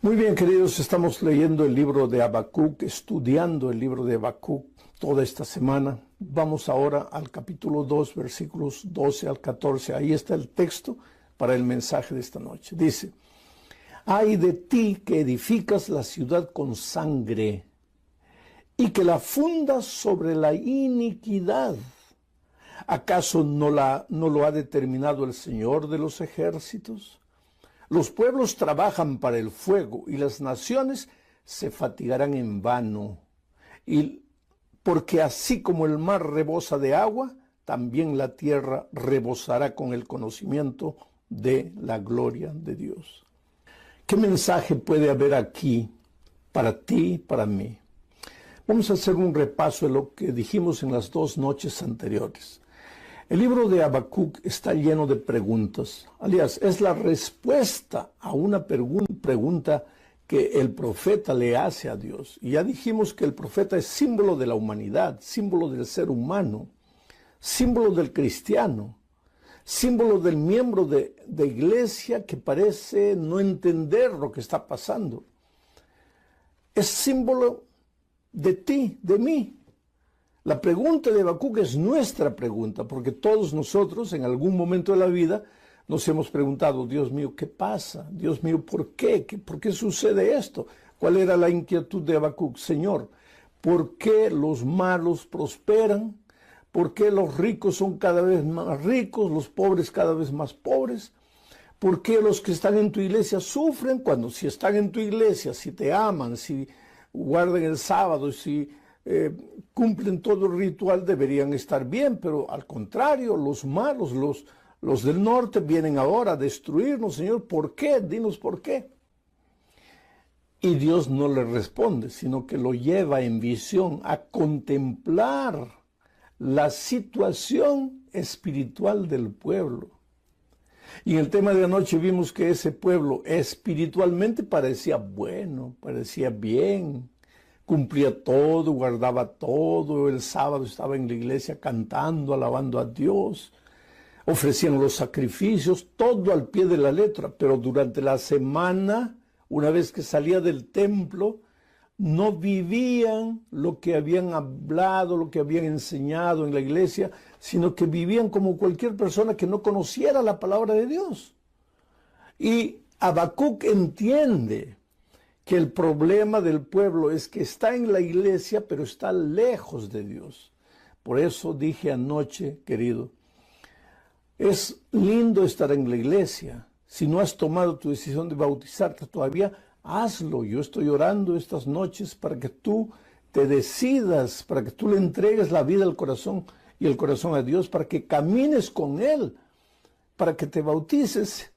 Muy bien, queridos, estamos leyendo el libro de Habacuc, estudiando el libro de Habacuc toda esta semana. Vamos ahora al capítulo 2, versículos 12 al 14. Ahí está el texto para el mensaje de esta noche. Dice: «Ay de ti que edificas la ciudad con sangre y que la fundas sobre la iniquidad. ¿Acaso no lo ha determinado el Señor de los ejércitos? Los pueblos trabajan para el fuego y las naciones se fatigarán en vano. Y porque así como el mar rebosa de agua, también la tierra rebosará con el conocimiento de la gloria de Dios». ¿Qué mensaje puede haber aquí para ti y para mí? Vamos a hacer un repaso de lo que dijimos en las 2 noches anteriores. El libro de Habacuc está lleno de preguntas. Aliás, es la respuesta a una pregunta que el profeta le hace a Dios. Y ya dijimos que el profeta es símbolo de la humanidad, símbolo del ser humano, símbolo del cristiano, símbolo del miembro de iglesia que parece no entender lo que está pasando. Es símbolo de ti, de mí. La pregunta de Habacuc es nuestra pregunta, porque todos nosotros en algún momento de la vida nos hemos preguntado: Dios mío, ¿qué pasa? Dios mío, ¿por qué? ¿Por qué sucede esto? ¿Cuál era la inquietud de Habacuc? Señor, ¿por qué los malos prosperan? ¿Por qué los ricos son cada vez más ricos, los pobres cada vez más pobres? ¿Por qué los que están en tu iglesia sufren cuando si están en tu iglesia, si te aman, si guardan el sábado, si cumplen todo el ritual, deberían estar bien? Pero al contrario, los malos, los del norte vienen ahora a destruirnos? Señor, ¿por qué? Dinos por qué. Y Dios no le responde, sino que lo lleva en visión a contemplar la situación espiritual del pueblo. Y en el tema de anoche vimos que ese pueblo espiritualmente parecía bueno, parecía bien, cumplía todo, guardaba todo. El sábado estaba en la iglesia cantando, alabando a Dios, ofrecían los sacrificios, todo al pie de la letra. Pero durante la semana, una vez que salía del templo, no vivían lo que habían hablado, lo que habían enseñado en la iglesia, sino que vivían como cualquier persona que no conociera la palabra de Dios. Y Habacuc entiende que el problema del pueblo es que está en la iglesia, pero está lejos de Dios. Por eso dije anoche, querido, es lindo estar en la iglesia. Si no has tomado tu decisión de bautizarte todavía, hazlo. Yo estoy orando estas noches para que tú te decidas, para que tú le entregues la vida al corazón y el corazón a Dios, para que camines con Él, para que te bautices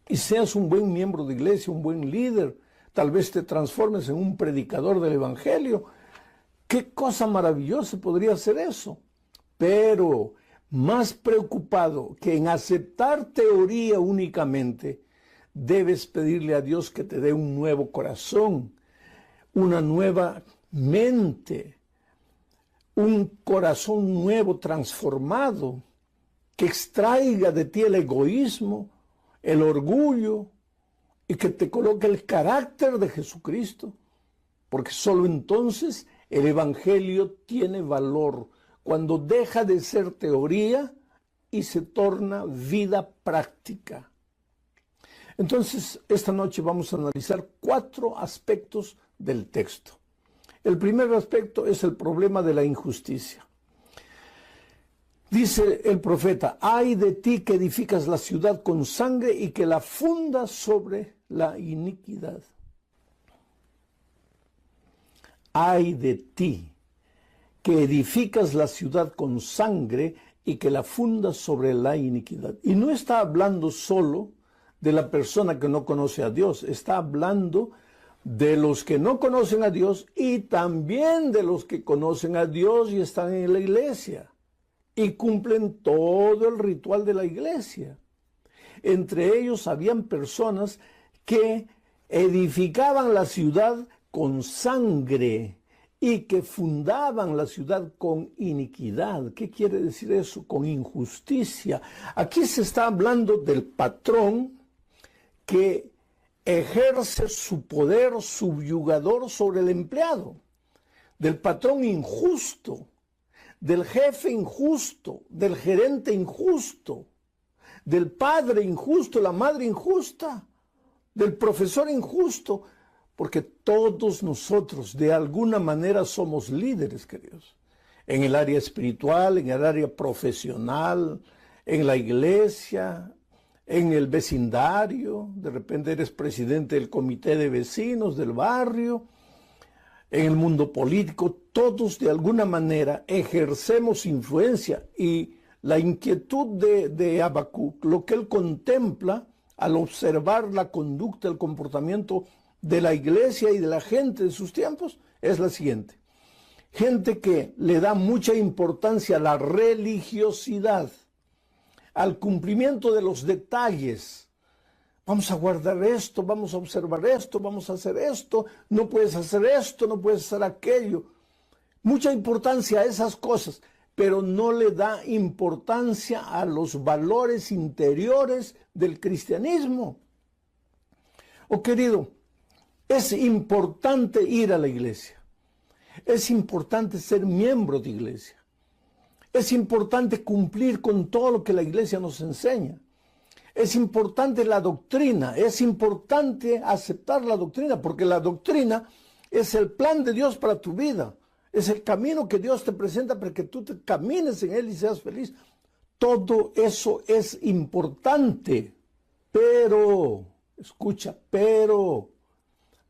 y seas un buen miembro de iglesia, un buen líder. Tal vez te transformes en un predicador del evangelio. Qué cosa maravillosa podría ser eso. Pero más preocupado que en aceptar teoría únicamente, debes pedirle a Dios que te dé un nuevo corazón, una nueva mente, un corazón nuevo, transformado, que extraiga de ti el egoísmo, el orgullo, y que te coloque el carácter de Jesucristo, porque solo entonces el evangelio tiene valor, cuando deja de ser teoría y se torna vida práctica. Entonces, esta noche vamos a analizar 4 aspectos del texto. El primer aspecto es el problema de la injusticia. Dice el profeta: «Ay de ti que edificas la ciudad con sangre y que la fundas sobre la iniquidad». Ay de ti que edificas la ciudad con sangre y que la fundas sobre la iniquidad. Y no está hablando solo de la persona que no conoce a Dios, está hablando de los que no conocen a Dios y también de los que conocen a Dios y están en la iglesia y cumplen todo el ritual de la iglesia. Entre ellos habían personas que edificaban la ciudad con sangre y que fundaban la ciudad con iniquidad. ¿Qué quiere decir eso? Con injusticia. Aquí se está hablando del patrón que ejerce su poder subyugador sobre el empleado, del patrón injusto, del jefe injusto, del gerente injusto, del padre injusto, la madre injusta, del profesor injusto, porque todos nosotros de alguna manera somos líderes, queridos, en el área espiritual, en el área profesional, en la iglesia, en el vecindario. De repente eres presidente del comité de vecinos del barrio, en el mundo político. Todos de alguna manera ejercemos influencia, y la inquietud de Habacuc, lo que él contempla al observar la conducta, el comportamiento de la iglesia y de la gente de sus tiempos, es la siguiente: gente que le da mucha importancia a la religiosidad, al cumplimiento de los detalles. Vamos a guardar esto, vamos a observar esto, vamos a hacer esto, no puedes hacer esto, no puedes hacer aquello. Mucha importancia a esas cosas, pero no le da importancia a los valores interiores del cristianismo. Oh, querido, es importante ir a la iglesia. Es importante ser miembro de iglesia. Es importante cumplir con todo lo que la iglesia nos enseña. Es importante la doctrina, es importante aceptar la doctrina, porque la doctrina es el plan de Dios para tu vida. Es el camino que Dios te presenta para que tú te camines en él y seas feliz. Todo eso es importante, pero, escucha, pero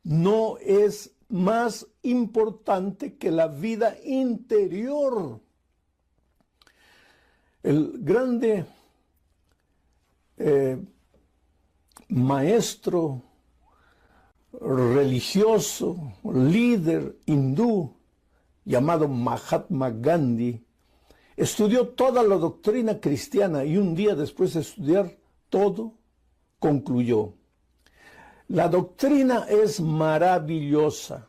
no es más importante que la vida interior. El grande maestro religioso, líder hindú, llamado Mahatma Gandhi, estudió toda la doctrina cristiana, y un día después de estudiar todo, concluyó: la doctrina es maravillosa.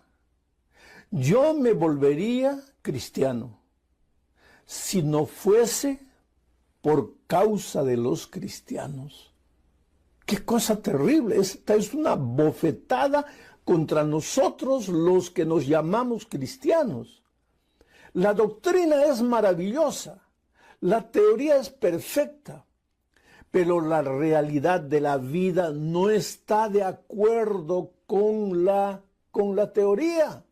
Yo me volvería cristiano si no fuese por causa de los cristianos. ¡Qué cosa terrible! Esta es una bofetada contra nosotros los que nos llamamos cristianos. La doctrina es maravillosa, la teoría es perfecta, pero la realidad de la vida no está de acuerdo con la teoría.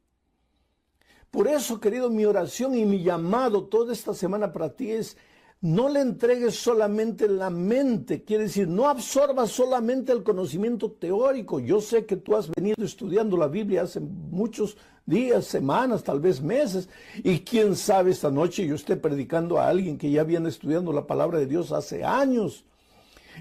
Por eso, querido, mi oración y mi llamado toda esta semana para ti es: no le entregues solamente la mente, quiere decir, no absorbas solamente el conocimiento teórico. Yo sé que tú has venido estudiando la Biblia hace muchos días, semanas, tal vez meses, y quién sabe, esta noche yo esté predicando a alguien que ya viene estudiando la palabra de Dios hace años.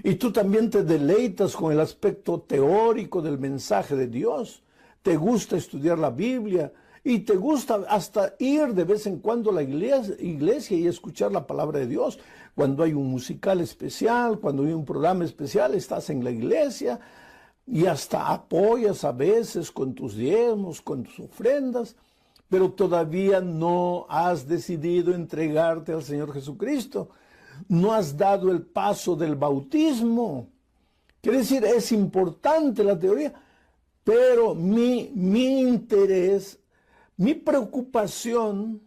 Y tú también te deleitas con el aspecto teórico del mensaje de Dios. Te gusta estudiar la Biblia y te gusta hasta ir de vez en cuando a la iglesia y escuchar la palabra de Dios. Cuando hay un musical especial, cuando hay un programa especial, estás en la iglesia y hasta apoyas a veces con tus diezmos, con tus ofrendas, pero todavía no has decidido entregarte al Señor Jesucristo. No has dado el paso del bautismo. Quiere decir, es importante la teoría, pero mi interés, mi preocupación,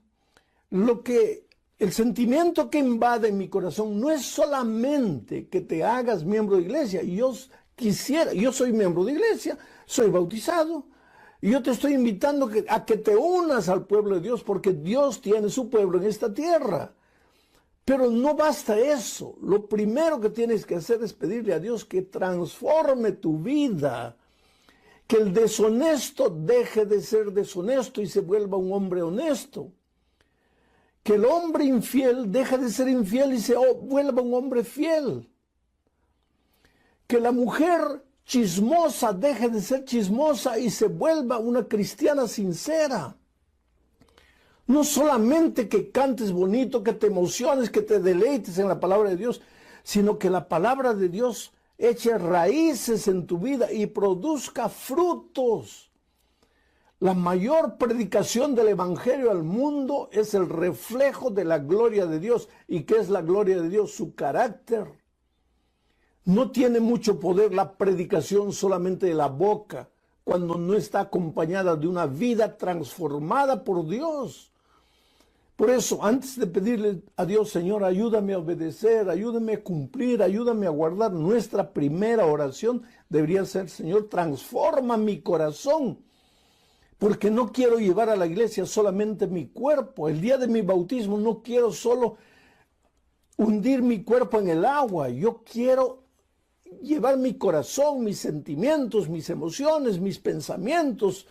el sentimiento que invade mi corazón no es solamente que te hagas miembro de iglesia. Yo soy miembro de iglesia, soy bautizado, y yo te estoy invitando a que te unas al pueblo de Dios, porque Dios tiene su pueblo en esta tierra. Pero no basta eso. Lo primero que tienes que hacer es pedirle a Dios que transforme tu vida. Que el deshonesto deje de ser deshonesto y se vuelva un hombre honesto. Que el hombre infiel deje de ser infiel y se vuelva un hombre fiel. Que la mujer chismosa deje de ser chismosa y se vuelva una cristiana sincera. No solamente que cantes bonito, que te emociones, que te deleites en la palabra de Dios, sino que la palabra de Dios eche raíces en tu vida y produzca frutos. La mayor predicación del Evangelio al mundo es el reflejo de la gloria de Dios. ¿Y qué es la gloria de Dios? Su carácter. No tiene mucho poder la predicación solamente de la boca, cuando no está acompañada de una vida transformada por Dios. Por eso, antes de pedirle a Dios, Señor, ayúdame a obedecer, ayúdame a cumplir, ayúdame a guardar, nuestra primera oración debería ser, Señor, transforma mi corazón, porque no quiero llevar a la iglesia solamente mi cuerpo. El día de mi bautismo no quiero solo hundir mi cuerpo en el agua, yo quiero llevar mi corazón, mis sentimientos, mis emociones, mis pensamientos.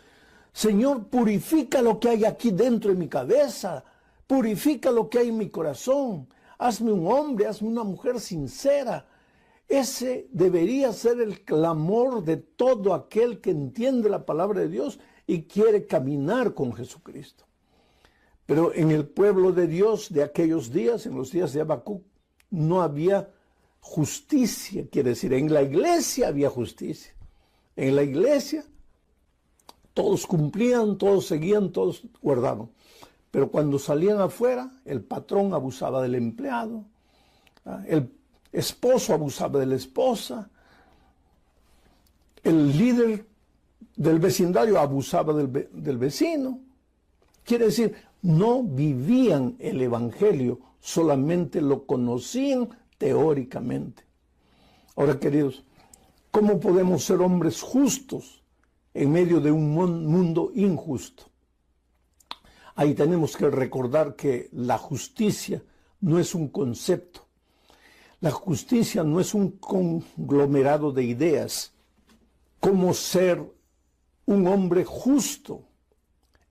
Señor, purifica lo que hay aquí dentro de mi cabeza, purifica lo que hay en mi corazón. Hazme un hombre, hazme una mujer sincera. Ese debería ser el clamor de todo aquel que entiende la palabra de Dios y quiere caminar con Jesucristo. Pero en el pueblo de Dios de aquellos días, en los días de Habacuc, no había justicia. Quiere decir, en la iglesia había justicia. En la iglesia todos cumplían, todos seguían, todos guardaban. Pero cuando salían afuera, el patrón abusaba del empleado, el esposo abusaba de la esposa, el líder del vecindario abusaba del vecino. Quiere decir, no vivían el evangelio, solamente lo conocían teóricamente. Ahora, queridos, ¿cómo podemos ser hombres justos en medio de un mundo injusto? Ahí tenemos que recordar que la justicia no es un concepto. La justicia no es un conglomerado de ideas. ¿Cómo ser un hombre justo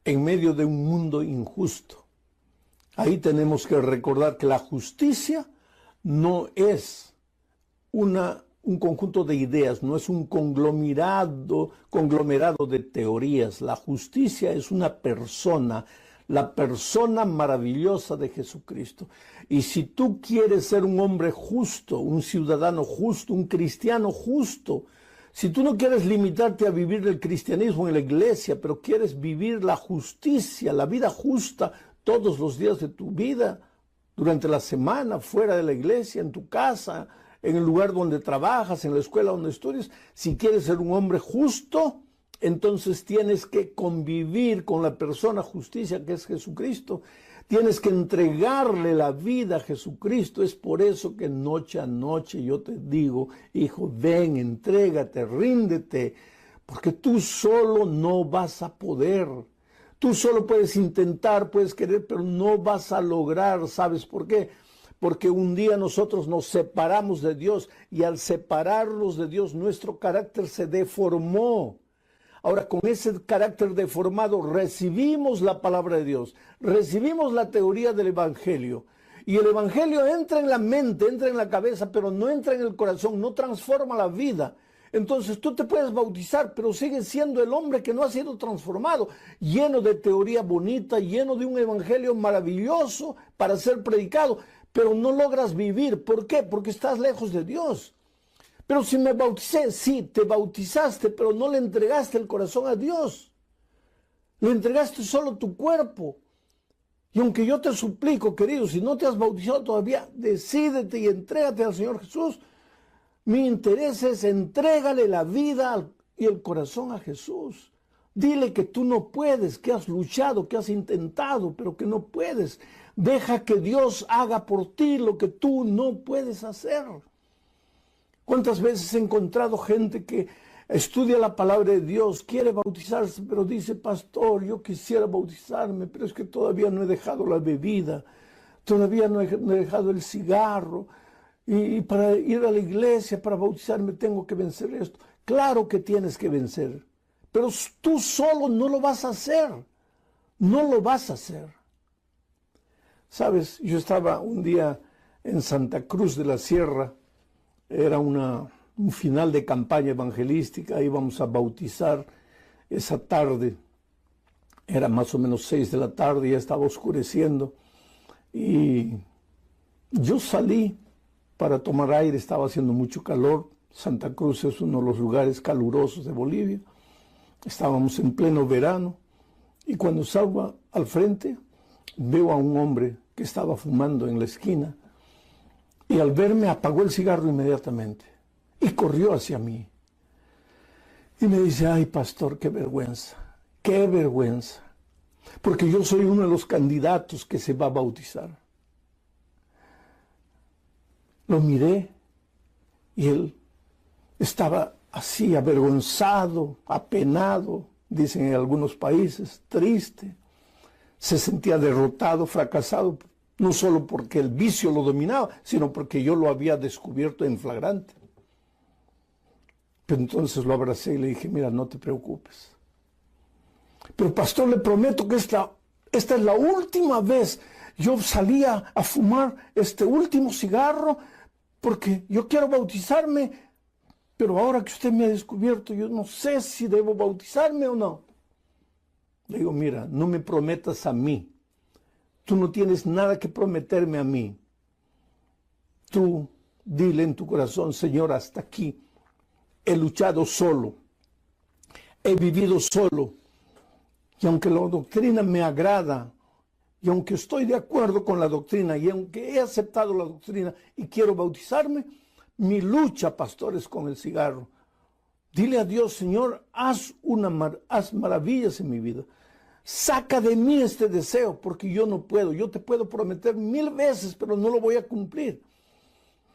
en medio de un mundo injusto? Ahí tenemos que recordar que la justicia no es un conjunto de ideas, no es un conglomerado de teorías. La justicia es una persona, la persona maravillosa de Jesucristo. Y si tú quieres ser un hombre justo, un ciudadano justo, un cristiano justo, si tú no quieres limitarte a vivir el cristianismo en la iglesia, pero quieres vivir la justicia, la vida justa todos los días de tu vida, durante la semana, fuera de la iglesia, en tu casa, en el lugar donde trabajas, en la escuela donde estudias, si quieres ser un hombre justo, entonces tienes que convivir con la persona justicia que es Jesucristo. Tienes que entregarle la vida a Jesucristo. Es por eso que noche a noche yo te digo, hijo, ven, entrégate, ríndete, porque tú solo no vas a poder. Tú solo puedes intentar, puedes querer, pero no vas a lograr. ¿Sabes por qué? Porque un día nosotros nos separamos de Dios y al separarnos de Dios nuestro carácter se deformó. Ahora, con ese carácter deformado recibimos la palabra de Dios, recibimos la teoría del Evangelio. Y el Evangelio entra en la mente, entra en la cabeza, pero no entra en el corazón, no transforma la vida. Entonces tú te puedes bautizar, pero sigues siendo el hombre que no ha sido transformado, lleno de teoría bonita, lleno de un evangelio maravilloso para ser predicado, pero no logras vivir. ¿Por qué? Porque estás lejos de Dios. Pero si me bauticé, sí, te bautizaste, pero no le entregaste el corazón a Dios. Le entregaste solo tu cuerpo. Y aunque yo te suplico, querido, si no te has bautizado todavía, decídete y entrégate al Señor Jesús. Mi interés es entrégale la vida y el corazón a Jesús. Dile que tú no puedes, que has luchado, que has intentado, pero que no puedes. Deja que Dios haga por ti lo que tú no puedes hacer. ¿Cuántas veces he encontrado gente que estudia la palabra de Dios, quiere bautizarse, pero dice, pastor, yo quisiera bautizarme, pero es que todavía no he dejado la bebida, todavía no he dejado el cigarro, y para ir a la iglesia, para bautizarme, tengo que vencer esto? Claro que tienes que vencer, pero tú solo no lo vas a hacer, no lo vas a hacer. Sabes, yo estaba un día en Santa Cruz de la Sierra, era un final de campaña evangelística, íbamos a bautizar esa tarde, era más o menos 6 de la tarde, ya estaba oscureciendo, y yo salí para tomar aire, estaba haciendo mucho calor. Santa Cruz es uno de los lugares calurosos de Bolivia, estábamos en pleno verano, y cuando salgo al frente, veo a un hombre que estaba fumando en la esquina, y al verme apagó el cigarro inmediatamente. y corrió hacia mí. Y me dice, ay, pastor, qué vergüenza, porque yo soy uno de los candidatos que se va a bautizar. Lo miré y él estaba así, avergonzado, apenado, dicen en algunos países, triste. Se sentía derrotado, fracasado, no solo porque el vicio lo dominaba, sino porque yo lo había descubierto en flagrante. Pero entonces lo abracé y le dije, mira, no te preocupes. Pero pastor, le prometo que esta es la última vez. Yo salía a fumar este último cigarro porque yo quiero bautizarme, pero ahora que usted me ha descubierto, yo no sé si debo bautizarme o no. Le digo, mira, no me prometas a mí. Tú no tienes nada que prometerme a mí. Tú dile en tu corazón, Señor, hasta aquí. He luchado solo, he vivido solo, y aunque la doctrina me agrada, y aunque estoy de acuerdo con la doctrina, y aunque he aceptado la doctrina y quiero bautizarme, mi lucha, pastor, es con el cigarro. Dile a Dios, Señor, haz maravillas en mi vida. Saca de mí este deseo, porque yo no puedo. Yo te puedo prometer 1000 veces, pero no lo voy a cumplir.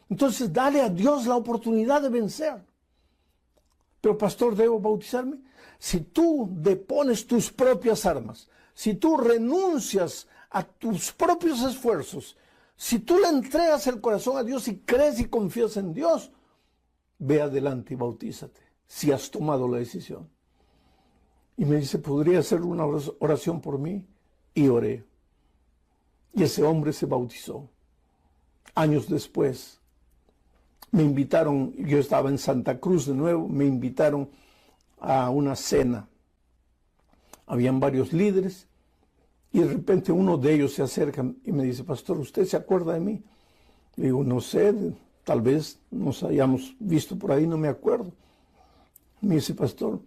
Entonces, dale a Dios la oportunidad de vencer. Pero pastor, ¿debo bautizarme? Si tú depones tus propias armas, si tú renuncias a tus propios esfuerzos, si tú le entregas el corazón a Dios y crees y confías en Dios, ve adelante y bautízate, si has tomado la decisión. Y me dice, ¿podría hacer una oración por mí? Y oré. Y ese hombre se bautizó. Años después, me invitaron, yo estaba en Santa Cruz de nuevo, me invitaron a una cena. Habían varios líderes y de repente uno de ellos se acerca y me dice, pastor, ¿usted se acuerda de mí? Le digo, no sé, tal vez nos hayamos visto por ahí, no me acuerdo. Me dice, pastor,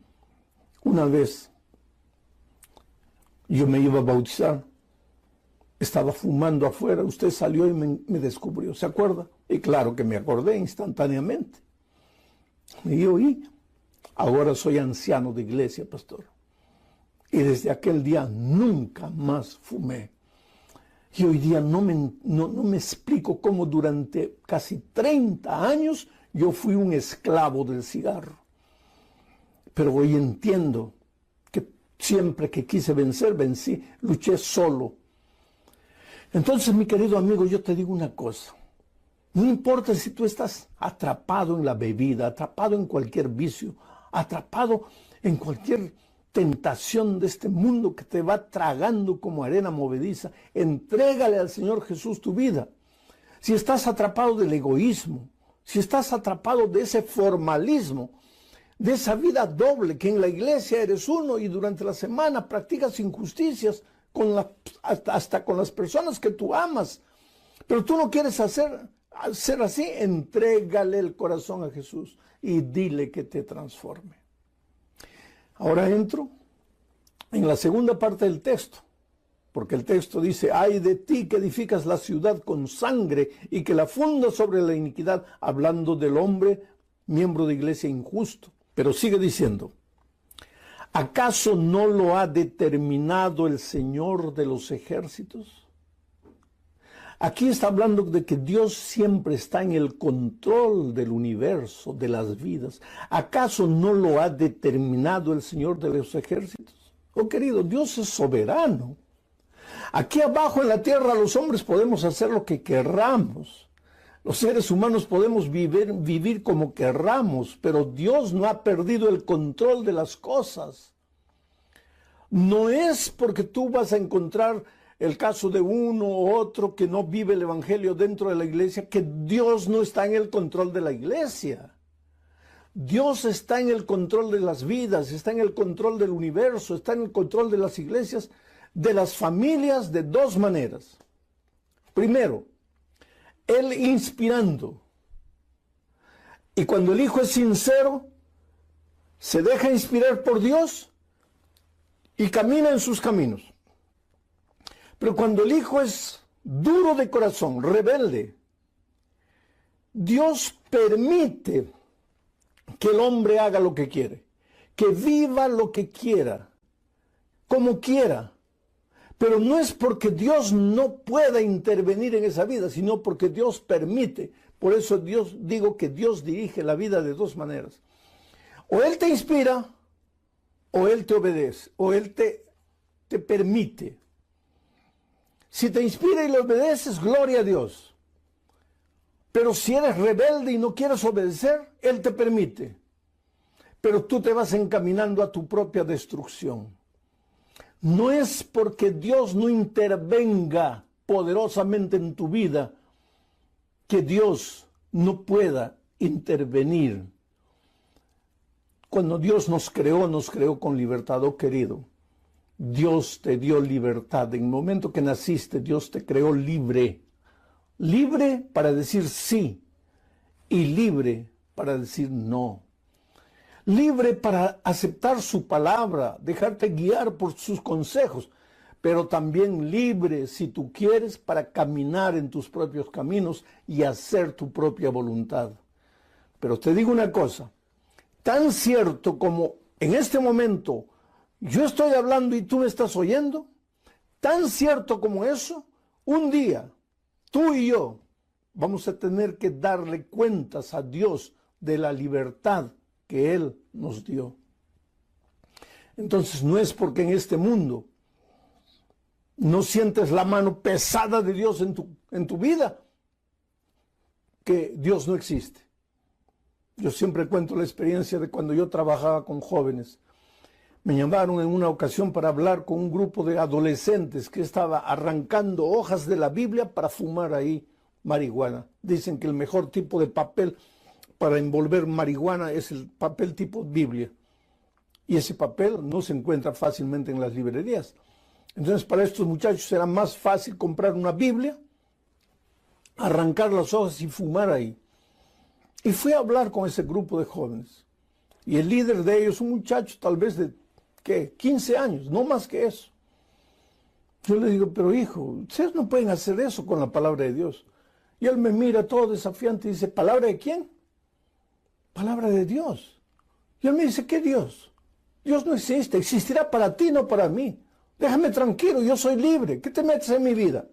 una vez yo me iba a bautizar, estaba fumando afuera, usted salió y me descubrió, ¿se acuerda? Y claro que me acordé instantáneamente. Y oí, ahora soy anciano de iglesia, pastor. Y desde aquel día nunca más fumé. Y hoy día no me explico cómo durante casi 30 años yo fui un esclavo del cigarro. Pero hoy entiendo que siempre que quise vencer, vencí, luché solo. Entonces, mi querido amigo, yo te digo una cosa. No importa si tú estás atrapado en la bebida, atrapado en cualquier vicio, atrapado en cualquier tentación de este mundo que te va tragando como arena movediza, entrégale al Señor Jesús tu vida. Si estás atrapado del egoísmo, si estás atrapado de ese formalismo, de esa vida doble, que en la iglesia eres uno y durante la semana practicas injusticias hasta con las personas que tú amas, pero tú no quieres ser así, entrégale el corazón a Jesús y dile que te transforme. Ahora entro en la segunda parte del texto, porque el texto dice, ay de ti que edificas la ciudad con sangre y que la fundas sobre la iniquidad, hablando del hombre, miembro de iglesia injusto. Pero sigue diciendo, ¿acaso no lo ha determinado el Señor de los ejércitos? Aquí está hablando de que Dios siempre está en el control del universo, de las vidas. ¿Acaso no lo ha determinado el Señor de los ejércitos? Oh querido, Dios es soberano. Aquí abajo en la tierra los hombres podemos hacer lo que querramos. Los seres humanos podemos vivir como querramos, pero Dios no ha perdido el control de las cosas. No es porque tú vas a encontrar el caso de uno u otro que no vive el evangelio dentro de la iglesia, que Dios no está en el control de la iglesia. Dios está en el control de las vidas, está en el control del universo, está en el control de las iglesias, de las familias, de dos maneras. Primero, Él inspirando. Y cuando el hijo es sincero, se deja inspirar por Dios y camina en sus caminos. Pero cuando el hijo es duro de corazón, rebelde, Dios permite que el hombre haga lo que quiere, que viva lo que quiera, como quiera. Pero no es porque Dios no pueda intervenir en esa vida, sino porque Dios permite. Por eso digo que Dios dirige la vida de dos maneras. O Él te inspira, o Él te obedece, o Él te permite. Si te inspira y le obedeces, gloria a Dios. Pero si eres rebelde y no quieres obedecer, Él te permite. Pero tú te vas encaminando a tu propia destrucción. No es porque Dios no intervenga poderosamente en tu vida que Dios no pueda intervenir. Cuando Dios nos creó con libertad. Oh querido, Dios te dio libertad. En el momento que naciste, Dios te creó libre. Libre para decir sí y libre para decir no. Libre para aceptar su palabra, dejarte guiar por sus consejos, pero también libre, si tú quieres, para caminar en tus propios caminos y hacer tu propia voluntad. Pero te digo una cosa, tan cierto como en este momento yo estoy hablando y tú me estás oyendo, tan cierto como eso, un día tú y yo vamos a tener que darle cuentas a Dios de la libertad que Él nos dio. Entonces no es porque en este mundo no sientes la mano pesada de Dios en tu vida que Dios no existe. Yo siempre cuento la experiencia de cuando yo trabajaba con jóvenes. Me llamaron en una ocasión para hablar con un grupo de adolescentes que estaba arrancando hojas de la Biblia para fumar ahí marihuana. Dicen que el mejor tipo de papel para envolver marihuana es el papel tipo Biblia. Y ese papel no se encuentra fácilmente en las librerías. Entonces para estos muchachos era más fácil comprar una Biblia, arrancar las hojas y fumar ahí. Y fui a hablar con ese grupo de jóvenes. Y el líder de ellos, un muchacho tal vez de, ¿qué? 15 años, no más que eso. Yo le digo, pero hijo, ustedes no pueden hacer eso con la palabra de Dios. Y él me mira todo desafiante y dice, ¿palabra de quién? Palabra de Dios. Y él me dice, ¿qué Dios? Dios no existe, existirá para ti, no para mí. Déjame tranquilo, yo soy libre. ¿Qué te metes en mi vida?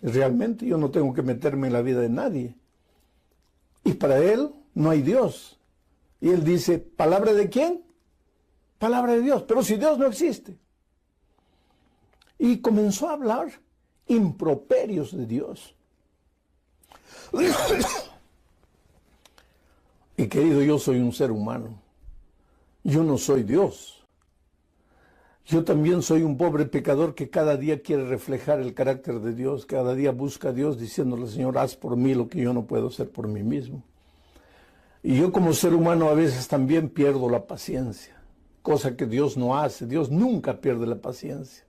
Y realmente yo no tengo que meterme en la vida de nadie. Y para él no hay Dios. Y él dice, ¿palabra de quién? Palabra de Dios. Pero si Dios no existe. Y comenzó a hablar improperios de Dios. Y querido, yo soy un ser humano. Yo no soy Dios. Yo también soy un pobre pecador que cada día quiere reflejar el carácter de Dios. Cada día busca a Dios diciéndole, Señor, haz por mí lo que yo no puedo hacer por mí mismo. Y yo como ser humano a veces también pierdo la paciencia. Cosa que Dios no hace. Dios nunca pierde la paciencia.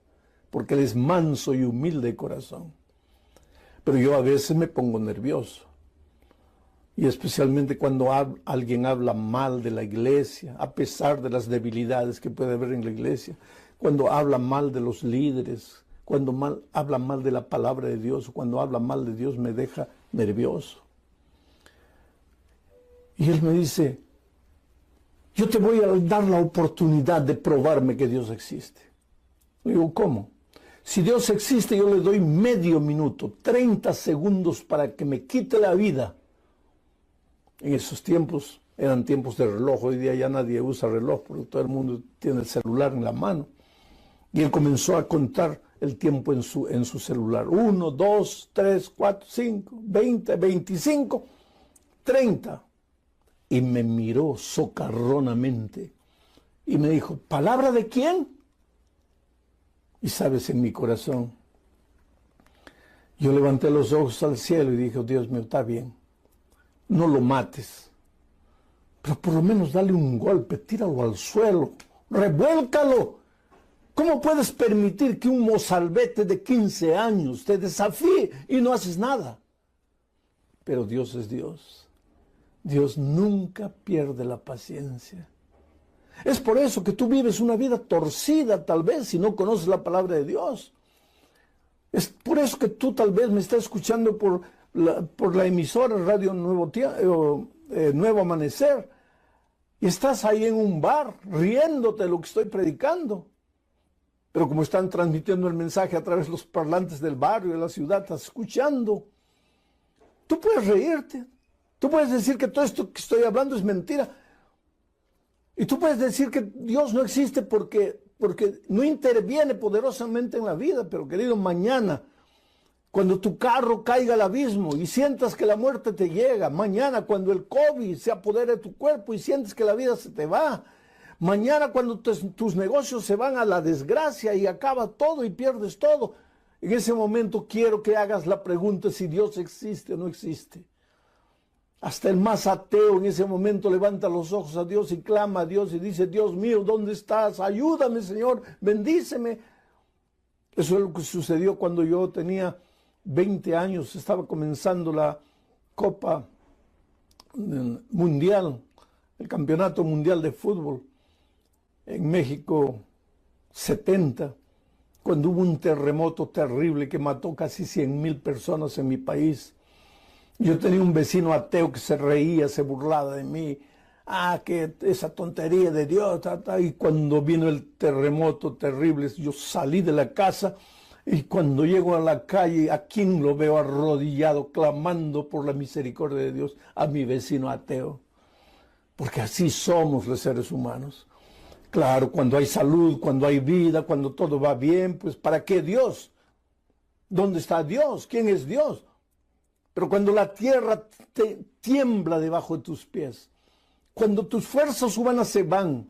Porque Él es manso y humilde de corazón. Pero yo a veces me pongo nervioso. Y especialmente cuando alguien habla mal de la iglesia, a pesar de las debilidades que puede haber en la iglesia, cuando habla mal de los líderes, cuando habla mal de la palabra de Dios, cuando habla mal de Dios, me deja nervioso. Y él me dice, yo te voy a dar la oportunidad de probarme que Dios existe. Le digo, ¿cómo? Si Dios existe, yo le doy medio minuto, 30 segundos para que me quite la vida. En esos tiempos eran tiempos de reloj. Hoy día ya nadie usa reloj porque todo el mundo tiene el celular en la mano. Y él comenzó a contar el tiempo en su celular. 1, 2, 3, 4, 5, 20, 25, 30. Y me miró socarronamente y me dijo, ¿palabra de quién? Y sabes, en mi corazón, yo levanté los ojos al cielo y dije, Dios mío, está bien. No lo mates, pero por lo menos dale un golpe, tíralo al suelo, revuélcalo. ¿Cómo puedes permitir que un mozalbete de 15 años te desafíe y no haces nada? Pero Dios es Dios. Dios nunca pierde la paciencia. Es por eso que tú vives una vida torcida, tal vez, si no conoces la palabra de Dios. Es por eso que tú tal vez me estás escuchando por la emisora Radio Nuevo Tiempo, Nuevo Amanecer, y estás ahí en un bar riéndote de lo que estoy predicando. Pero como están transmitiendo el mensaje a través de los parlantes del barrio, de la ciudad, estás escuchando. Tú puedes reírte. Tú puedes decir que todo esto que estoy hablando es mentira. Y tú puedes decir que Dios no existe porque no interviene poderosamente en la vida. Pero querido, mañana, cuando tu carro caiga al abismo y sientas que la muerte te llega, mañana cuando el COVID se apodere de tu cuerpo y sientes que la vida se te va, mañana cuando tus negocios se van a la desgracia y acaba todo y pierdes todo, en ese momento quiero que hagas la pregunta si Dios existe o no existe. Hasta el más ateo en ese momento levanta los ojos a Dios y clama a Dios y dice: Dios mío, ¿dónde estás? Ayúdame, Señor, bendíceme. Eso es lo que sucedió cuando yo tenía 20 años, estaba comenzando la Copa Mundial, el Campeonato Mundial de Fútbol en México 70, cuando hubo un terremoto terrible que mató casi 100,000 personas en mi país. Yo tenía un vecino ateo que se reía, se burlaba de mí. Que esa tontería de Dios. Y cuando vino el terremoto terrible, yo salí de la casa y cuando llego a la calle, ¿a quién lo veo arrodillado, clamando por la misericordia de Dios? A mi vecino ateo. Porque así somos los seres humanos. Claro, cuando hay salud, cuando hay vida, cuando todo va bien, pues ¿para qué Dios? ¿Dónde está Dios? ¿Quién es Dios? Pero cuando la tierra tiembla debajo de tus pies, cuando tus fuerzas humanas se van,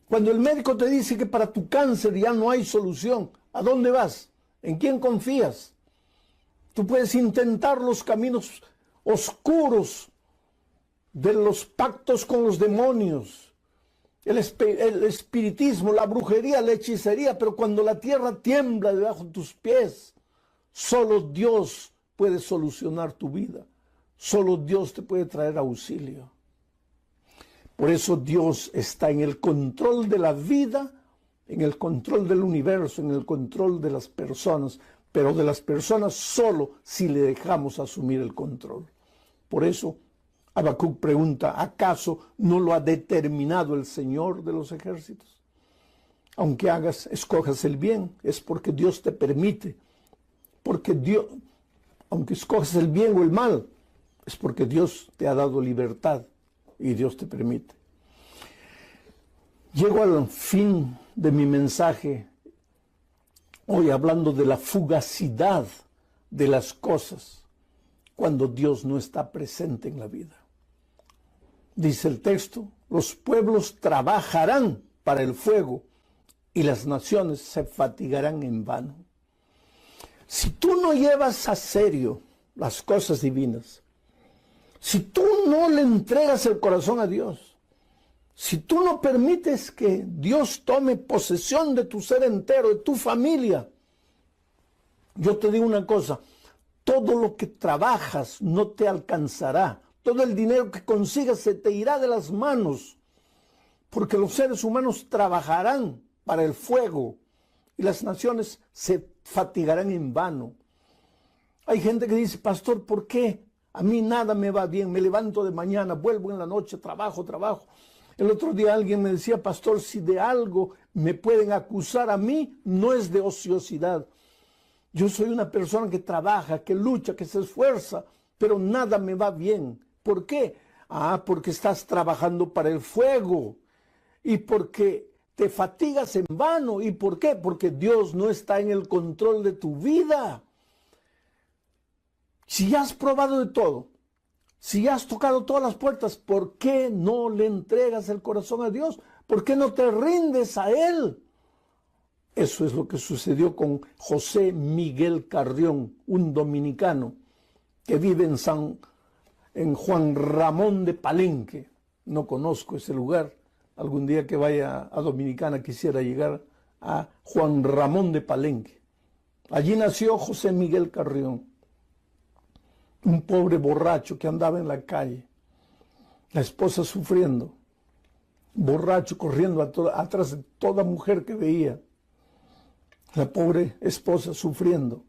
cuando el médico te dice que para tu cáncer ya no hay solución, ¿a dónde vas? ¿En quién confías? Tú puedes intentar los caminos oscuros de los pactos con los demonios, el espiritismo, la brujería, la hechicería, pero cuando la tierra tiembla debajo de tus pies, solo Dios puede solucionar tu vida. Solo Dios te puede traer auxilio. Por eso Dios está en el control de la vida, en el control del universo, en el control de las personas, pero de las personas solo si le dejamos asumir el control. Por eso Habacuc pregunta: ¿acaso no lo ha determinado el Señor de los ejércitos? Aunque escojas el bien, es porque Dios te permite. Porque Dios, aunque escojas el bien o el mal, es porque Dios te ha dado libertad y Dios te permite. Llego al fin de mi mensaje hoy hablando de la fugacidad de las cosas cuando Dios no está presente en la vida. Dice el texto: los pueblos trabajarán para el fuego y las naciones se fatigarán en vano. Si tú no llevas a serio las cosas divinas, si tú no le entregas el corazón a Dios, si tú no permites que Dios tome posesión de tu ser entero, de tu familia, yo te digo una cosa: todo lo que trabajas no te alcanzará. Todo el dinero que consigas se te irá de las manos, porque los seres humanos trabajarán para el fuego y las naciones se fatigarán en vano. Hay gente que dice: pastor, ¿por qué? A mí nada me va bien, me levanto de mañana, vuelvo en la noche, trabajo. El otro día alguien me decía: pastor, si de algo me pueden acusar a mí, no es de ociosidad. Yo soy una persona que trabaja, que lucha, que se esfuerza, pero nada me va bien. ¿Por qué? Porque estás trabajando para el fuego y porque te fatigas en vano. ¿Y por qué? Porque Dios no está en el control de tu vida. Si ya has probado de todo, si ya has tocado todas las puertas, ¿por qué no le entregas el corazón a Dios? ¿Por qué no te rindes a Él? Eso es lo que sucedió con José Miguel Carrión, un dominicano que vive en Juan Ramón de Palenque. No conozco ese lugar. Algún día que vaya a Dominicana quisiera llegar a Juan Ramón de Palenque. Allí nació José Miguel Carrión, un pobre borracho que andaba en la calle, la esposa sufriendo, borracho corriendo atrás de toda mujer que veía, la pobre esposa sufriendo.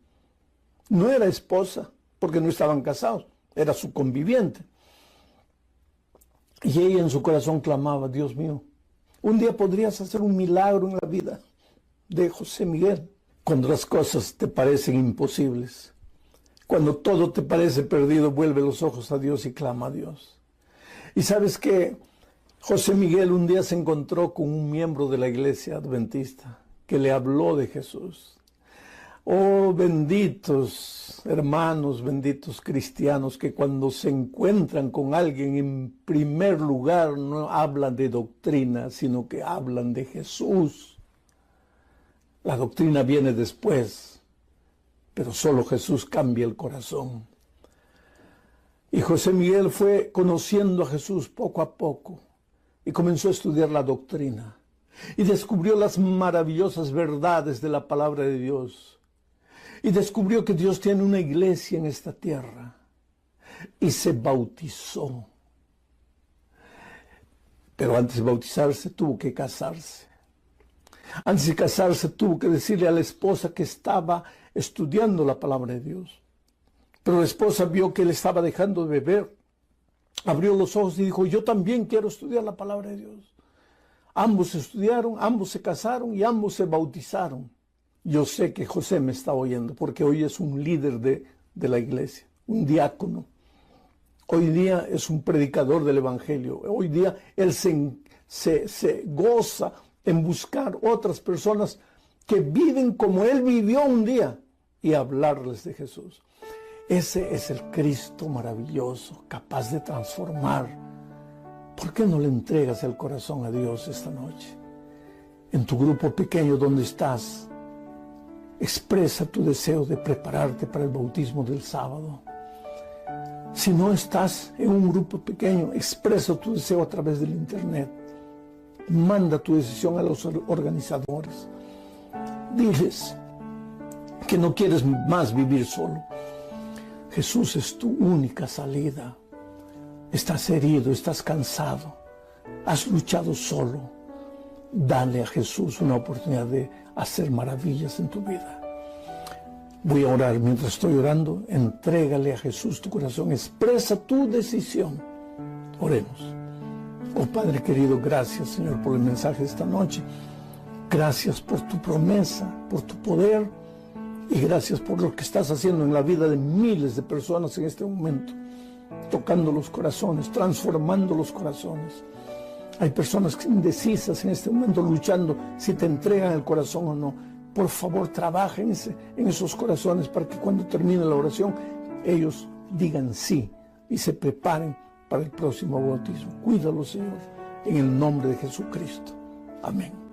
No era esposa porque no estaban casados, era su conviviente. Y ella en su corazón clamaba: Dios mío, un día podrías hacer un milagro en la vida de José Miguel. Cuando las cosas te parecen imposibles, cuando todo te parece perdido, vuelve los ojos a Dios y clama a Dios. Y sabes que José Miguel un día se encontró con un miembro de la iglesia adventista que le habló de Jesús. Oh, benditos hermanos, benditos cristianos, que cuando se encuentran con alguien, en primer lugar no hablan de doctrina, sino que hablan de Jesús. La doctrina viene después, pero solo Jesús cambia el corazón. Y José Miguel fue conociendo a Jesús poco a poco y comenzó a estudiar la doctrina y descubrió las maravillosas verdades de la palabra de Dios. Y descubrió que Dios tiene una iglesia en esta tierra. Y se bautizó. Pero antes de bautizarse tuvo que casarse. Antes de casarse tuvo que decirle a la esposa que estaba estudiando la palabra de Dios. Pero la esposa vio que él estaba dejando de beber. Abrió los ojos y dijo: yo también quiero estudiar la palabra de Dios. Ambos estudiaron, ambos se casaron y ambos se bautizaron. Yo sé que José me está oyendo, porque hoy es un líder de la iglesia, un diácono. Hoy día es un predicador del evangelio. Hoy día él se goza en buscar otras personas que viven como él vivió un día y hablarles de Jesús. Ese es el Cristo maravilloso, capaz de transformar. ¿Por qué no le entregas el corazón a Dios esta noche? En tu grupo pequeño donde estás, expresa tu deseo de prepararte para el bautismo del sábado. Si no estás en un grupo pequeño, expresa tu deseo a través del internet. Manda tu decisión a los organizadores. Diles que no quieres más vivir solo. Jesús es tu única salida. Estás herido, estás cansado, has luchado solo. Dale a Jesús una oportunidad de hacer maravillas en tu vida. Voy a orar. Mientras estoy orando, entrégale a Jesús tu corazón. Expresa tu decisión. Oremos. Oh Padre querido, gracias, Señor, por el mensaje de esta noche. Gracias por tu promesa, por tu poder. Y gracias por lo que estás haciendo en la vida de miles de personas en este momento. Tocando los corazones, transformando los corazones. Hay personas indecisas en este momento luchando si te entregan el corazón o no. Por favor, trabaja en esos corazones para que cuando termine la oración ellos digan sí y se preparen para el próximo bautismo. Cuídalo, Señor, en el nombre de Jesucristo. Amén.